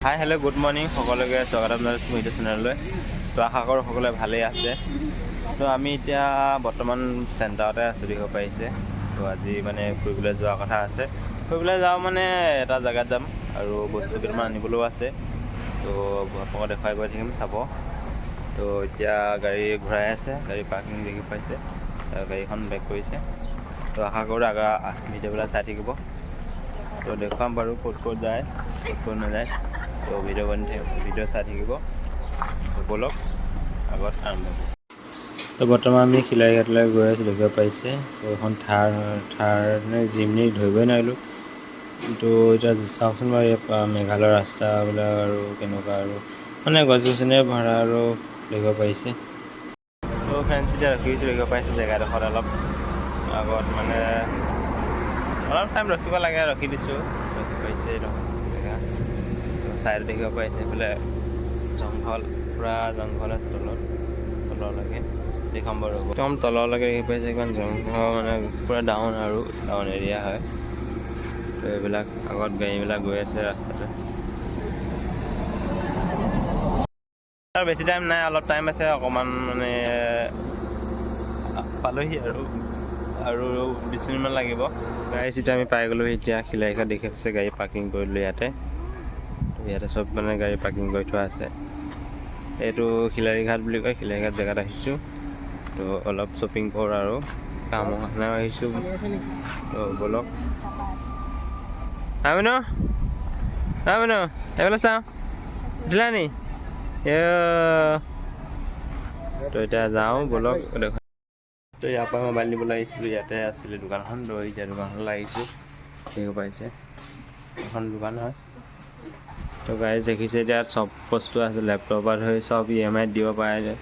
Hi hello' good morning সকলোকে স্বাগতম জনাইছোঁ মোৰ ইউটিউব চেনেললৈ। তো আশা কৰোঁ সকলোৱে ভালেই আছে। তো আমি এতিয়া বৰ্তমান চেণ্টাৰতে আছোঁ, দেখিব পাৰিছে। তো আজি মানে ফুৰিবলৈ যোৱাৰ কথা আছে। ফুৰিবলৈ যাওঁ মানে এটা জেগাত যাম আৰু বস্তু কেইটামান আনিবলৈও আছে। তো আপোনালোকক দেখুৱাই গৈ থাকিম, চাব। তো এতিয়া গাড়ী ঘূৰাই আছে, গাড়ী পাৰ্কিং দেখি পাইছে, গাড়ীখন বেক কৰিছে। তো আশা কৰোঁ ভিডিঅ'বিলাক চাই থাকিব। তো দেখুৱাম বাৰু ক'ত ক'ত যায়, ক'ত নাযায়। তো ভিডিঅ' চাই থাকিব। ব'লক আগত আৰম্ভ কৰোঁ। তো বৰ্তমান আমি শিলাইঘাটলৈ গৈ আছোঁ, দেখিব পাৰিছে। তো এখন থাৰ নে জিমনি ধৰিবই নোৱাৰিলোঁ। কিন্তু এতিয়া চাওকচোন বাৰু মেঘালয়ৰ ৰাস্তাবিলাক আৰু কেনেকুৱা আৰু মানে গছ গছনিৰে ভৰা আৰু দেখিব পাৰিছে। তো ফ্ৰেণ্ডছ এতিয়া ৰখিছোঁ, দেখিব পাৰিছে জেগাডোখৰত অলপ আগত মানে অলপ টাইম ৰখিব লাগে, ৰখি দিছোঁ। ৰখি পাৰিছে এইডোখৰ জেগা ছাইড দেখিব পাৰিছে। এইফালে জংঘল, পূৰা জংঘল আছে তললৈকে দেখাম বাৰু। একদম তললৈকে দেখি পাইছে, এইখন জংঘল মানে পূৰা ডাউন এৰিয়া হয়। তো এইবিলাক আগত গাড়ীবিলাক গৈ আছে ৰাস্তাতে। আৰু বেছি টাইম নাই, অলপ টাইম আছে অকণমান, মানে পালোহি আৰু 20 মিনিটমান লাগিব। গাড়ী চিটা আমি পাই গ'লোঁ। এতিয়া শিলাইঘাট দেখি পাইছে, গাড়ী পাৰ্কিং কৰিলোঁ ইয়াতে। ইয়াতে চব মানে গাড়ী পাৰ্কিং কৰি থোৱা আছে। এইটো শিলাইঘাট বুলি কয়, শিলাইঘাট জেগাত আহিছোঁ। তো অলপ শ্বপিং কৰোঁ আৰু কামৰ কাৰণে আহিছোঁ। তো ব'লক আমিনো এইফালে চাওঁ, উঠিলা নি? তো এতিয়া যাওঁ, ব'লক দেখুৱাই। তো ইয়াৰ পৰা মোবাইল নিবলৈ আহিছিলোঁ, ইয়াতে আছিলে দোকানখন। তো এতিয়া দোকানখনলৈ আহিছোঁ, দেখিব পাৰিছে এখন দোকান হয়। তো গাড়ী দেখিছে, এতিয়া চব বস্তু আছে, লেপটপৰ ধৰি চব EMI দিব পাৰে।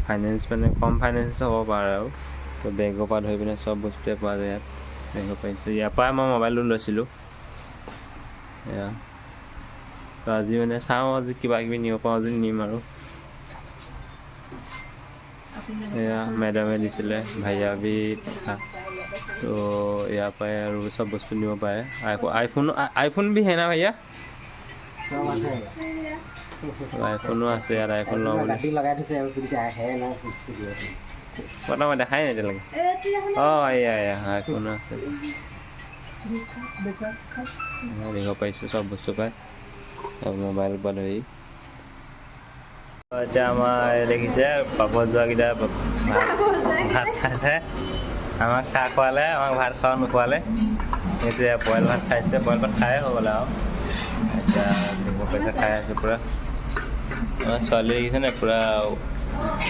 ফাইনেন্স মানে কম ফাইনেন্স হ'ব পাৰে আৰু। তো বেগৰ পৰা ধৰি পিনে চব বস্তুৱে পোৱা যায় ইয়াত, দেখিব পাৰিছোঁ। ইয়াৰ পৰাই মই মোবাইলটো লৈছিলোঁ। এয়া তো আজি মানে চাওঁ, আজি কিবা কিবি নিব পাৰোঁ যদি নিম আৰু। এয়া মেডামে দিছিলে ভাইয়াবি কথা। তো ইয়াৰ পৰাই আৰু চব বস্তু নিব পাৰে। আইফোন भी है ना भैया? আইফোনো আছে ইয়াত, আইফোন লওঁ বুলি মই দেখাই নাই এতিয়ালৈকে। এয়া আইফোনো আছে, দেখিব পাৰিছোঁ চব বস্তু পায়, মোবাইল পৰা ধৰি। এতিয়া আমাৰ দেখিছে পাপত যোৱাকেইটা ভাত খাইছে। আমাক চাহ খোৱালে, আমাক ভাত খাব নোখোৱালে। এতিয়া বইল ভাত খাইছে, বইল ভাত খায়ে হৈ গ'ল আৰু। এতিয়া দেখিব পাৰিছে খাই আছে পূৰা। আমাৰ ছোৱালী দেখিছে নাই, পূৰা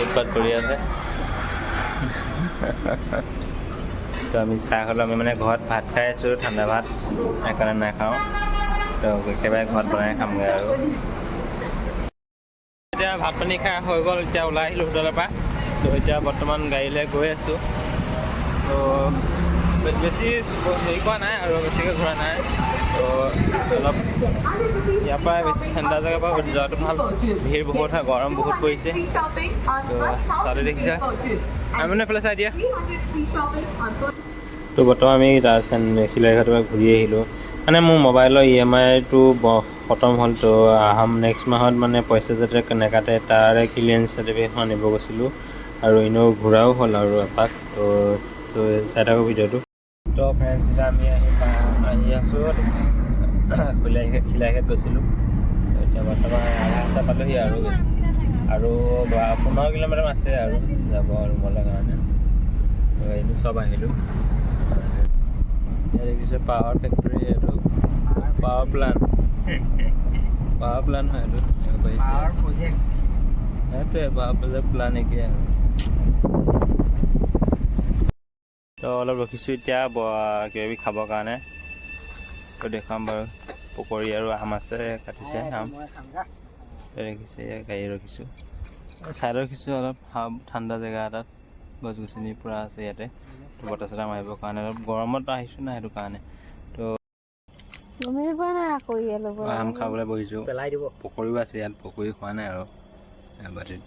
উৎপাত কৰি আছে। তো আমি চাহ খালোঁ। আমি মানে ঘৰত ভাত খাই আছোঁ, ঠাণ্ডা ভাত, সেইকাৰণে নাখাওঁ। তো একেবাৰে ঘৰত বনাই খামগৈ আৰু। এতিয়া ভাত পানী খাই হৈ গ'ল, এতিয়া ওলাই আহিলোঁ হোটেলৰ পৰা। তো এতিয়া বৰ্তমান গাড়ীলৈ গৈ আছোঁ। তো বেছি হেৰি কৰা নাই আৰু, বেছিকৈ ঘূৰা নাই। তো অলপ ইয়াৰ পৰা বেছি ঠাণ্ডা জেগাৰ পৰা যোৱাটো ভাল। ভিৰ বহুত হয়, গৰম বহুত পৰিছে। তো তাতে দেখিছা, আমি মানে এইফালে চাই দিয়া। তো বৰ্তমান আমি শিলাইঘাটৰ পৰা ঘূৰি আহিলোঁ। মানে মোৰ মোবাইলৰ EMIটো খতম হ'ল। তো নেক্সট মাহত মানে পইচা যাতে নেকাটে তাৰে ক্লিয়াৰেঞ্চ চাৰ্টিফিকেটখন আনিব গৈছিলোঁ। আৰু এনেও ঘূৰাও হ'ল আৰু এপাক। তো চাই থাকোঁ ভিডিঅ'টো। তো ফ্ৰেণ্ডছ, এতিয়া আমি আহি আছোঁ শিলাইঘাট গৈছিলোঁ। এতিয়া বৰ্তমান আধা ৰাস্তা পালোহি আৰু 15 কিলোমিটাৰ আছে আৰু যাব ৰুমলৈ কাৰণে। তো এইটো চব আহিলোঁ। দেখিছোঁ পাৱাৰ ফেক্টৰী, এইটো পাৱাৰ প্লাণ্ট হয় এইটো। সেইটোৱে পাৱাৰ প্লাণ্ট একেই আৰু। তো অলপ ৰখিছোঁ এতিয়া কিবাকিবি খাবৰ কাৰণে। তো দেখুৱাম বাৰু, পকৰি আৰু আম আছে, কাটিছে আম। দেখিছে গাড়ী ৰখিছোঁ, চাইড ৰখিছোঁ অলপ ঠাণ্ডা জেগা এটাত। গছ গছনি পূৰা আছে ইয়াতে, বতাহ চতাহ মাৰিবৰ কাৰণে। অলপ গৰমত আহিছোঁ না, সেইটো কাৰণে। তো আম খাবলৈ বহিছোঁ, পকৰিও আছে ইয়াত, পকৰি খোৱা নাই আৰু বাটিত।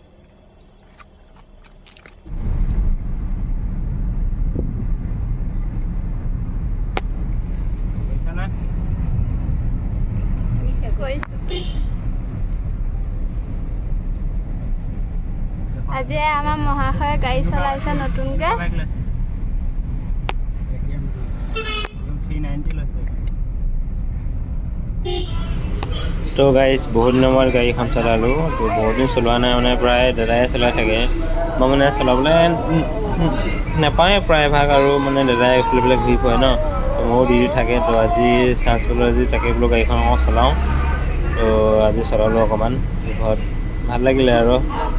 আজি আমাৰ মহাশয়ে গাড়ী চলাইছে নতুনকে। তো গাইজ বহুত দিনৰ মূৰত গাড়ীখন চলালোঁ। তো বহুত দিন চলোৱা নাই মানে প্ৰায় দাদাই চলাই থাকে। মই মানে চলাবলৈ নাপাওঁৱে প্ৰায়ভাগ আৰু মানে দাদাই এইফালে ঘূৰি ফুৰে ন, তো মোৰো ডিউটি থাকে। তো আজি চান্স পালোঁ, আজি তাকে বোলো গাড়ীখন অকণ চলাওঁ। তো আজি চলালোঁ অকণমান ঘৰত, ভাল লাগিলে আৰু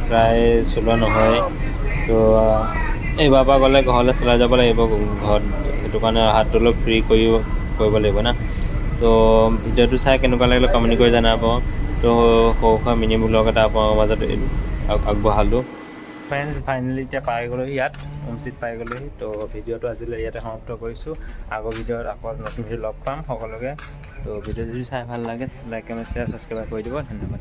প্ৰায় চলোৱা নহয়। তো এইবাৰ পৰা গ'লে ঘৰলৈ চলাই যাব লাগিব ঘৰত, সেইটো কাৰণে হাতটো অলপ ফ্ৰী কৰিব লাগিব না। তো ভিডিঅ'টো চাই কেনেকুৱা লাগিলে কমেণ্ট কৰি জনাব। তো সৰু সুৰা মিনি ব্লগ এটা আপোনালোকৰ মাজত আগবঢ়ালোঁ। ফ্ৰেণ্ডছ ফাইনেলি এতিয়া পাই গ'লোহি, ইয়াত হোমষ্টেত পাই গ'লোহি। তো ভিডিঅ'টো আজিলৈ ইয়াতে সমাপ্ত কৰিছোঁ। আগৰ ভিডিঅ'ত আকৌ নতুন ভিডিঅ' লগ পাম সকলোকে। তো ভিডিঅ' যদি চাই ভাল লাগে লাইক কমেণ্ট শ্বেয়াৰ ছাবস্ক্ৰাইব কৰি দিব। ধন্যবাদ।